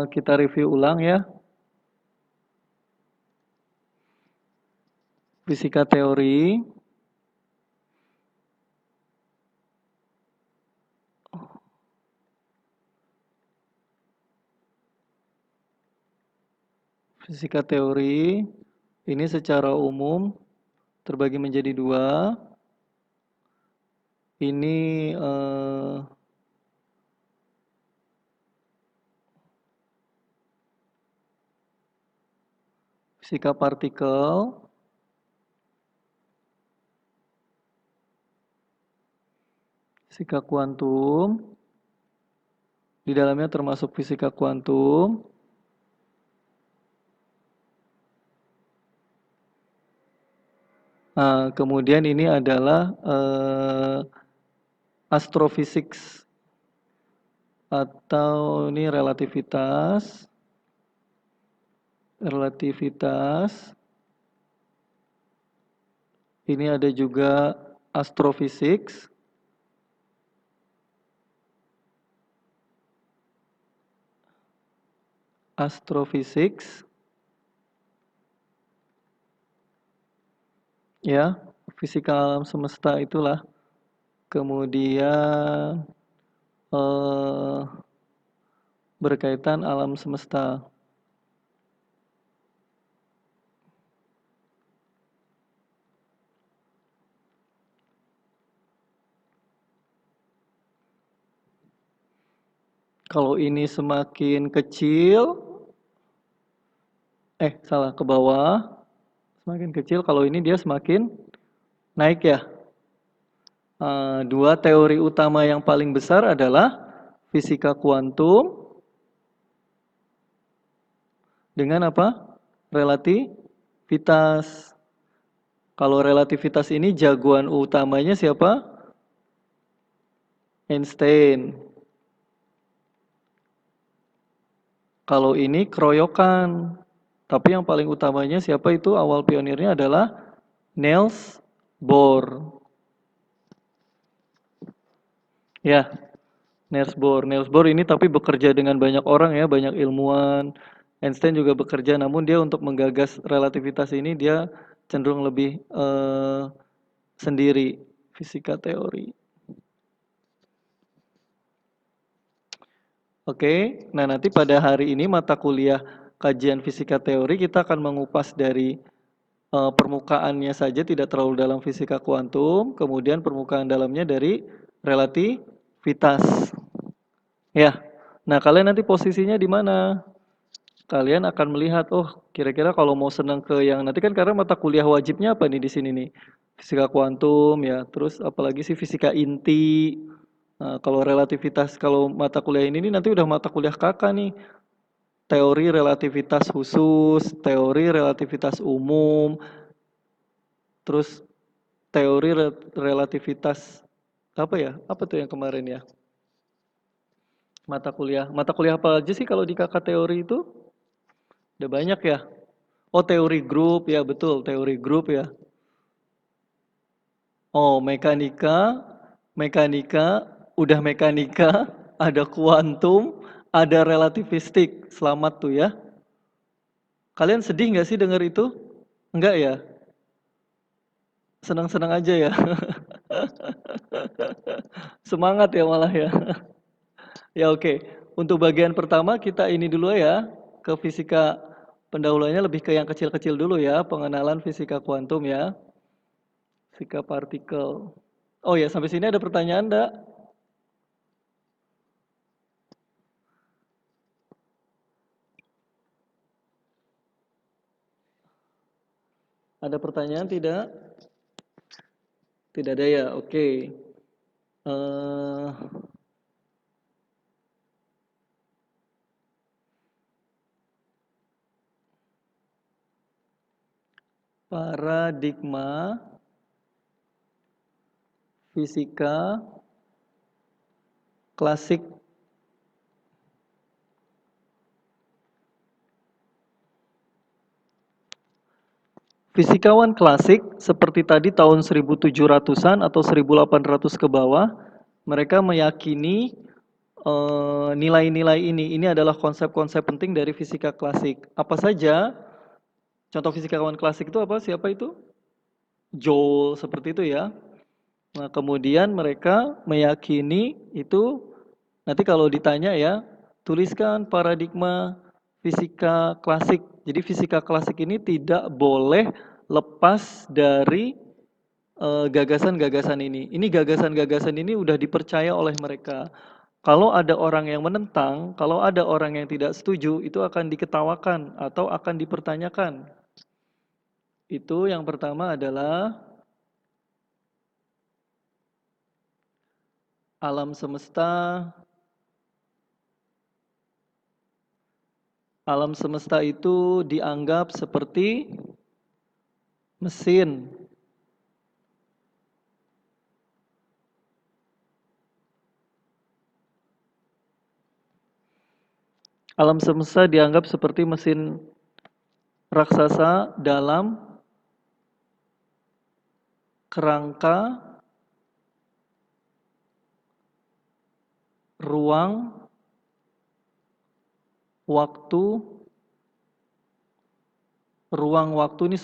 Kita review ulang ya. Fisika teori. Fisika teori ini secara umum terbagi menjadi dua. Ini fisika partikel, fisika kuantum, di dalamnya termasuk fisika kuantum, kemudian ini adalah astrofisik atau ini relativitas. Ini ada juga astrofisik. Ya, fisika alam semesta itulah. Kemudian berkaitan alam semesta. Kalau ini semakin kecil, salah, ke bawah, semakin kecil. Kalau ini dia semakin naik ya. Dua teori utama yang paling besar adalah fisika kuantum dengan apa? Relativitas. Kalau relativitas ini jagoan utamanya siapa? Einstein. Kalau ini keroyokan. Tapi yang paling utamanya siapa itu? Awal pionirnya adalah Niels Bohr. Ya, Niels Bohr. Niels Bohr ini tapi bekerja dengan banyak orang ya, banyak ilmuwan. Einstein juga bekerja, namun dia untuk menggagas relativitas ini dia cenderung lebih sendiri, fisika teori. Oke, nah nanti pada hari ini mata kuliah kajian fisika teori kita akan mengupas dari permukaannya saja, tidak terlalu dalam fisika kuantum, kemudian permukaan dalamnya dari relativitas. Ya, nah kalian nanti posisinya di mana? Kalian akan melihat, oh kira-kira kalau mau senang ke yang nanti kan karena mata kuliah wajibnya apa nih di sini nih? Fisika kuantum ya, terus apalagi sih fisika inti. Nah, kalau relativitas, kalau mata kuliah ini nih nanti udah mata kuliah kakak nih. Teori relativitas khusus, teori relativitas umum, terus teori relativitas apa ya? Apa tuh yang kemarin ya? Mata kuliah apa aja sih kalau di kakak teori itu? Udah banyak ya? Oh, teori grup ya, betul, teori grup ya. Oh, mekanika, udah mekanika, ada kuantum, ada relativistik. Selamat tuh ya. Kalian sedih nggak sih dengar itu? Enggak ya? Senang-senang aja ya. Semangat ya malah ya. Ya oke. Untuk bagian pertama kita ini dulu ya. Ke fisika pendahuluannya lebih ke yang kecil-kecil dulu ya. Pengenalan fisika kuantum ya. Fisika partikel. Oh ya, sampai sini ada pertanyaan enggak? Ada pertanyaan tidak? Tidak ada ya, oke. Paradigma fisika klasik. Fisikawan klasik seperti tadi tahun 1700-an atau 1800 ke bawah, mereka meyakini nilai-nilai ini adalah konsep-konsep penting dari fisika klasik. Apa saja? Contoh fisikawan klasik itu apa? Siapa itu? Joule, seperti itu ya. Nah, kemudian mereka meyakini itu, nanti kalau ditanya ya, tuliskan paradigma fisika klasik. Jadi fisika klasik ini tidak boleh lepas dari gagasan-gagasan ini. Ini gagasan-gagasan ini udah dipercaya oleh mereka. Kalau ada orang yang menentang, kalau ada orang yang tidak setuju, itu akan diketawakan atau akan dipertanyakan. Itu yang pertama adalah alam semesta. Alam semesta itu dianggap seperti mesin. Alam semesta dianggap seperti mesin raksasa dalam kerangka ruang, waktu. Ruang waktu ini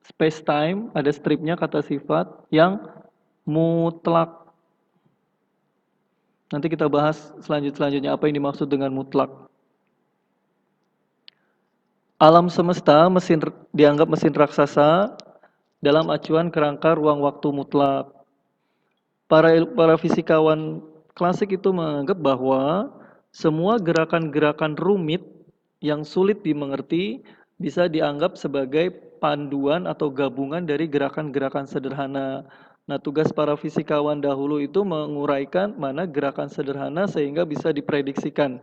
space time, ada stripnya kata sifat yang mutlak. Nanti kita bahas selanjutnya apa yang dimaksud dengan mutlak. Alam semesta dianggap mesin raksasa dalam acuan kerangka ruang waktu mutlak. Para fisikawan klasik itu menganggap bahwa semua gerakan-gerakan rumit yang sulit dimengerti bisa dianggap sebagai panduan atau gabungan dari gerakan-gerakan sederhana. Nah, tugas para fisikawan dahulu itu menguraikan mana gerakan sederhana sehingga bisa diprediksikan.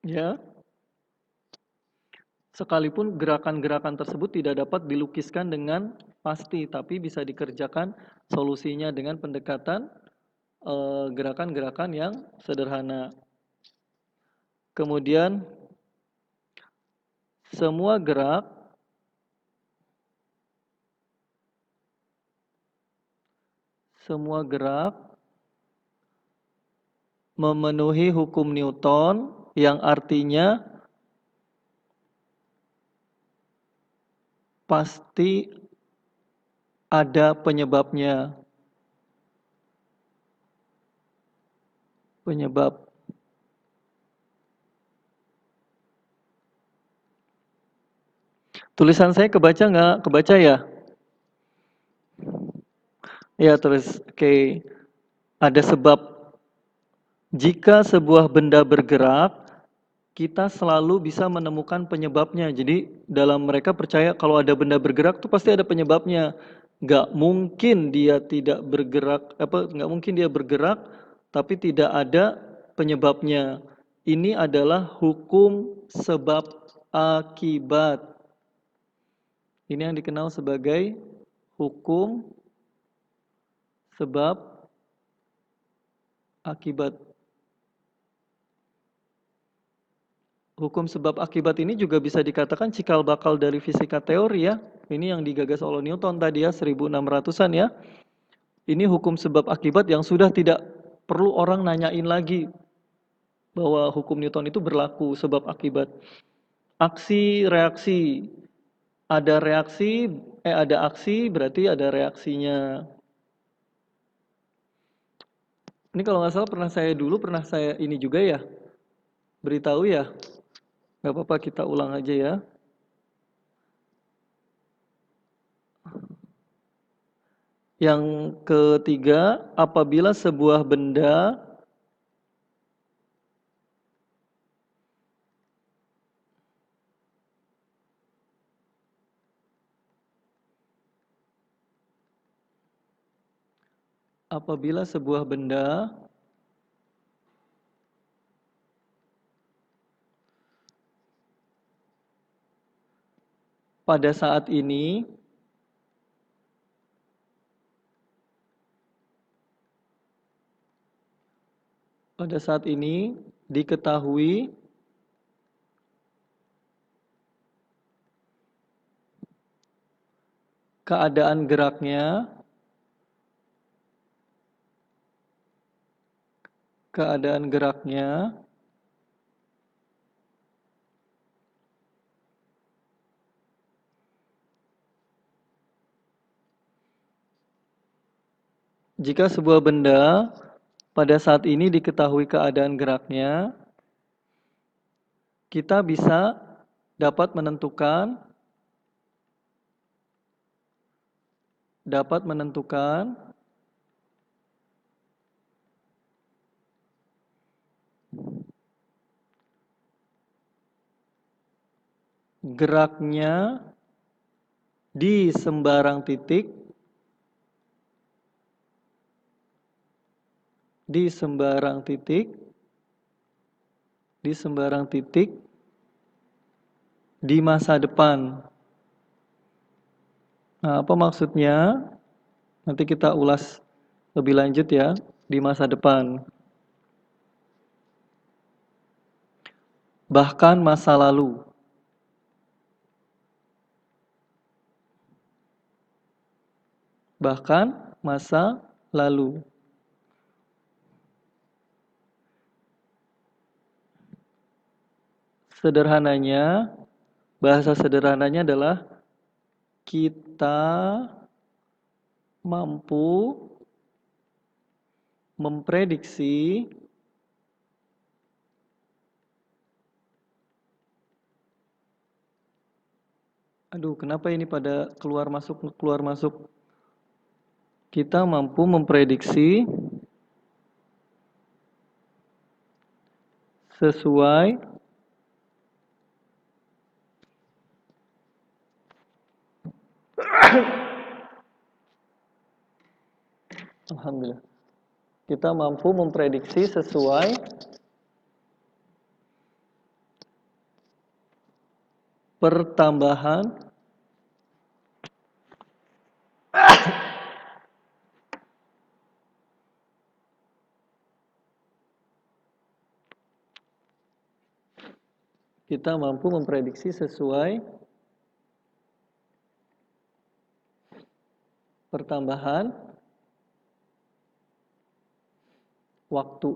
Ya, sekalipun gerakan-gerakan tersebut tidak dapat dilukiskan dengan pasti, tapi bisa dikerjakan solusinya dengan pendekatan gerakan-gerakan yang sederhana. Kemudian semua gerak memenuhi hukum Newton yang artinya pasti ada penyebabnya. Penyebab. Tulisan saya kebaca nggak? Kebaca ya? Ya, terus oke. Ada sebab. Jika sebuah benda bergerak, kita selalu bisa menemukan penyebabnya. Jadi dalam mereka percaya kalau ada benda bergerak tuh pasti ada penyebabnya. Nggak mungkin dia tidak bergerak, nggak mungkin dia bergerak tapi tidak ada penyebabnya. Ini adalah hukum sebab akibat. Ini yang dikenal sebagai hukum sebab akibat. Hukum sebab akibat ini juga bisa dikatakan cikal bakal dari fisika teori ya. Ini yang digagas oleh Newton tadi ya, 1600-an ya. Ini hukum sebab akibat yang sudah tidak perlu orang nanyain lagi bahwa hukum Newton itu berlaku sebab akibat. Aksi reaksi. Ada aksi berarti ada reaksinya. Ini kalau nggak salah pernah saya ini juga ya. Beritahu ya. Nggak apa-apa kita ulang aja ya. Yang ketiga, apabila sebuah benda pada saat ini diketahui keadaan geraknya keadaan geraknya jika sebuah benda pada saat ini diketahui keadaan geraknya, kita bisa dapat menentukan geraknya di sembarang titik di masa depan. Nah, apa maksudnya? Nanti kita ulas lebih lanjut ya, di masa depan. Bahkan masa lalu. Bahkan masa lalu. Sederhananya, bahasa sederhananya adalah kita mampu memprediksi kenapa ini pada keluar masuk? Kita mampu memprediksi sesuai Alhamdulillah. Kita mampu memprediksi sesuai pertambahan waktu.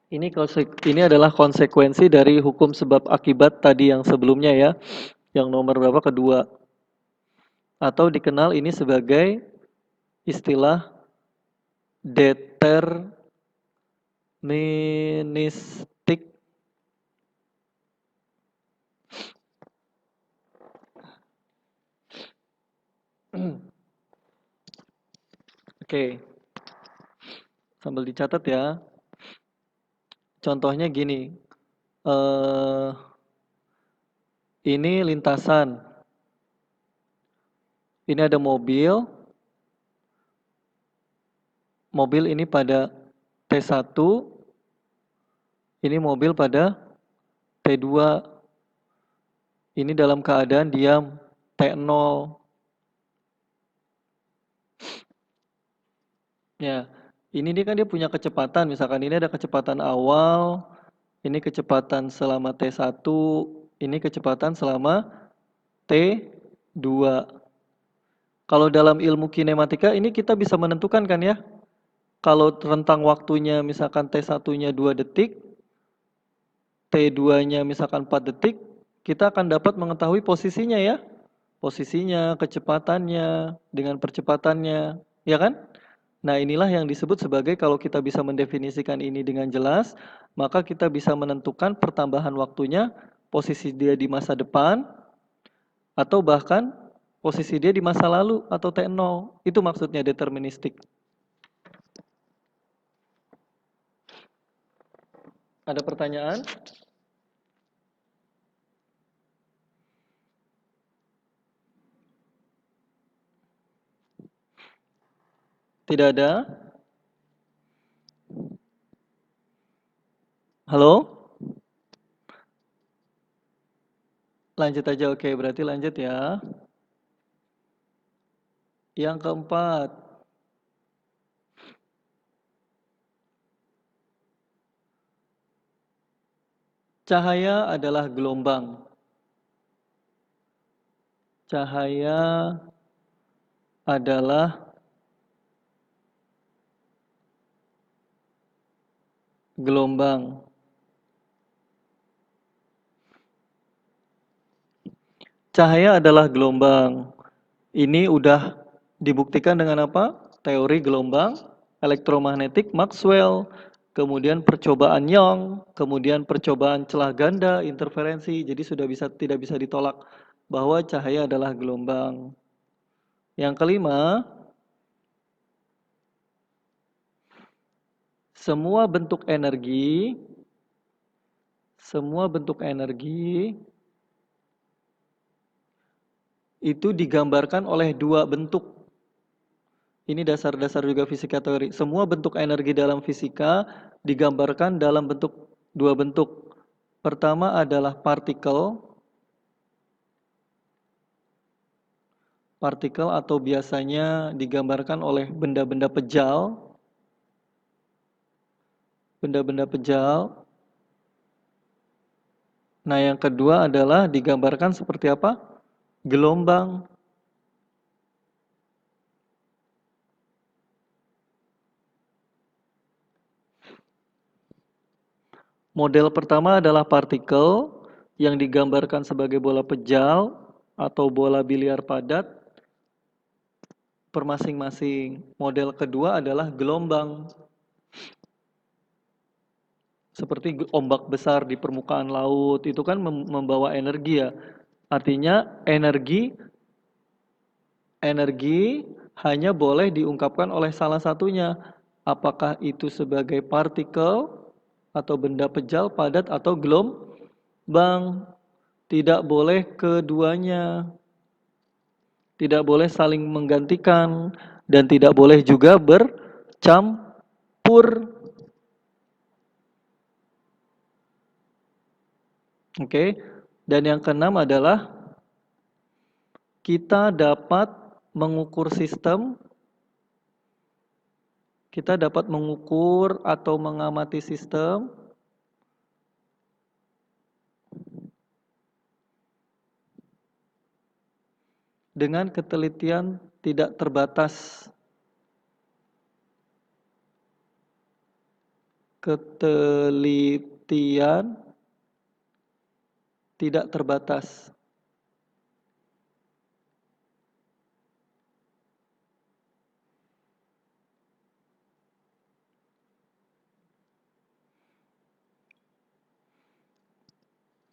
Ini adalah konsekuensi dari hukum sebab akibat tadi yang sebelumnya ya, yang nomor berapa kedua. Atau dikenal ini sebagai istilah deterministik. Oke. Sambil dicatat ya. Contohnya gini. Ini lintasan. Ini ada mobil. Mobil ini pada T1. Ini mobil pada T2. Ini dalam keadaan diam T0. Ya, ini dia punya kecepatan. Misalkan ini ada kecepatan awal, ini kecepatan selama T1, ini kecepatan selama T2. Kalau dalam ilmu kinematika ini kita bisa menentukan kan ya. Kalau rentang waktunya misalkan T1-nya 2 detik, T2-nya misalkan 4 detik, kita akan dapat mengetahui posisinya ya. Posisinya, kecepatannya, dengan percepatannya, ya kan? Nah, inilah yang disebut sebagai kalau kita bisa mendefinisikan ini dengan jelas, maka kita bisa menentukan pertambahan waktunya, posisi dia di masa depan, atau bahkan posisi dia di masa lalu atau T0. Itu maksudnya deterministik. Ada pertanyaan? Tidak ada? Halo? Lanjut aja, oke. Berarti lanjut ya. Yang keempat. Cahaya adalah gelombang. Cahaya adalah gelombang. Cahaya adalah gelombang. Ini udah dibuktikan dengan apa? Teori gelombang elektromagnetik Maxwell, kemudian percobaan Young, kemudian percobaan celah ganda, interferensi. Jadi sudah tidak bisa ditolak bahwa cahaya adalah gelombang. Yang kelima, semua bentuk energi itu digambarkan oleh dua bentuk. Ini dasar-dasar juga fisika teori. Semua bentuk energi dalam fisika digambarkan dalam dua bentuk. Pertama adalah partikel. Partikel atau biasanya digambarkan oleh benda-benda pejal. Benda-benda pejal. Nah, yang kedua adalah digambarkan seperti apa? Gelombang. Model pertama adalah partikel yang digambarkan sebagai bola pejal atau bola biliar padat per masing-masing. Model kedua adalah gelombang. Seperti ombak besar di permukaan laut, itu kan membawa energi ya. Artinya energi hanya boleh diungkapkan oleh salah satunya. Apakah itu sebagai partikel atau benda pejal, padat atau gelombang. Tidak boleh keduanya. Tidak boleh saling menggantikan dan tidak boleh juga bercampur. Oke. Dan yang keenam adalah kita dapat mengukur atau mengamati sistem dengan ketelitian tidak terbatas. Ketelitian tidak terbatas.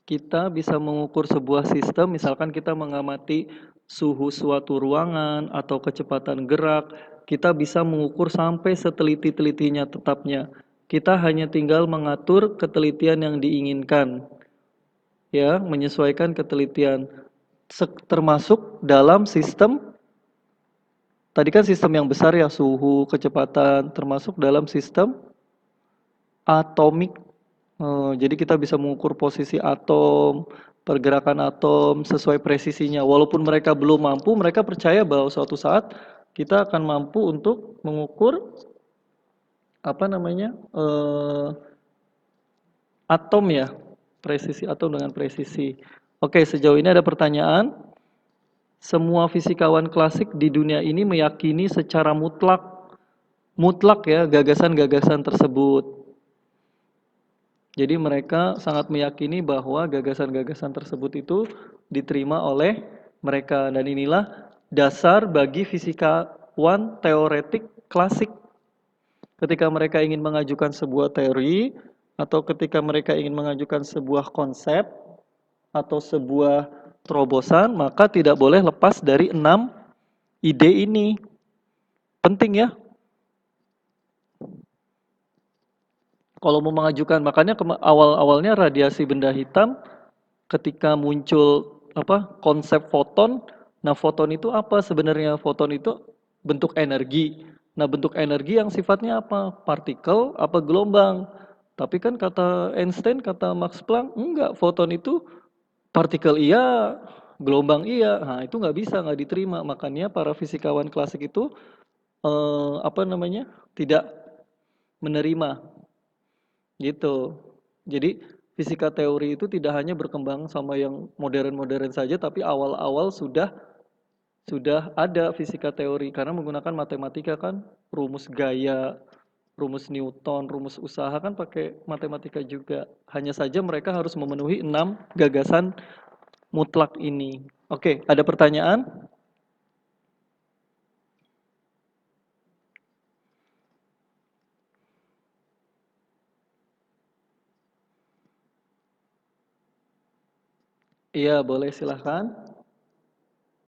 Kita bisa mengukur sebuah sistem, misalkan kita mengamati suhu suatu ruangan atau kecepatan gerak, kita bisa mengukur sampai seteliti-telitinya tetapnya. Kita hanya tinggal mengatur ketelitian yang diinginkan, ya, menyesuaikan ketelitian. Termasuk dalam sistem, tadi kan sistem yang besar ya, suhu, kecepatan, termasuk dalam sistem atomik. Jadi kita bisa mengukur posisi atom, pergerakan atom sesuai presisinya. Walaupun mereka belum mampu, mereka percaya bahwa suatu saat kita akan mampu untuk mengukur atom ya, presisi atom dengan presisi. Oke, sejauh ini ada pertanyaan. Semua fisikawan klasik di dunia ini meyakini secara mutlak ya gagasan-gagasan tersebut. Jadi mereka sangat meyakini bahwa gagasan-gagasan tersebut itu diterima oleh mereka. Dan inilah dasar bagi fisikawan teoretik klasik. Ketika mereka ingin mengajukan sebuah teori, atau ketika mereka ingin mengajukan sebuah konsep, atau sebuah terobosan, maka tidak boleh lepas dari 6 ide ini. Penting ya. Kalau mau mengajukan, makanya awal-awalnya radiasi benda hitam ketika muncul konsep foton. Nah, foton itu apa sebenarnya? Foton itu bentuk energi. Nah, bentuk energi yang sifatnya apa? Partikel apa gelombang? Tapi kan kata Einstein, kata Max Planck, enggak, foton itu partikel iya, gelombang iya. Nah, itu nggak bisa, nggak diterima. Makanya para fisikawan klasik itu tidak menerima gitu. Jadi fisika teori itu tidak hanya berkembang sama yang modern-modern saja, tapi awal-awal sudah ada fisika teori karena menggunakan matematika kan, rumus gaya, rumus Newton, rumus usaha kan pakai matematika juga. Hanya saja mereka harus memenuhi 6 gagasan mutlak ini. Oke, ada pertanyaan? Iya, boleh silahkan.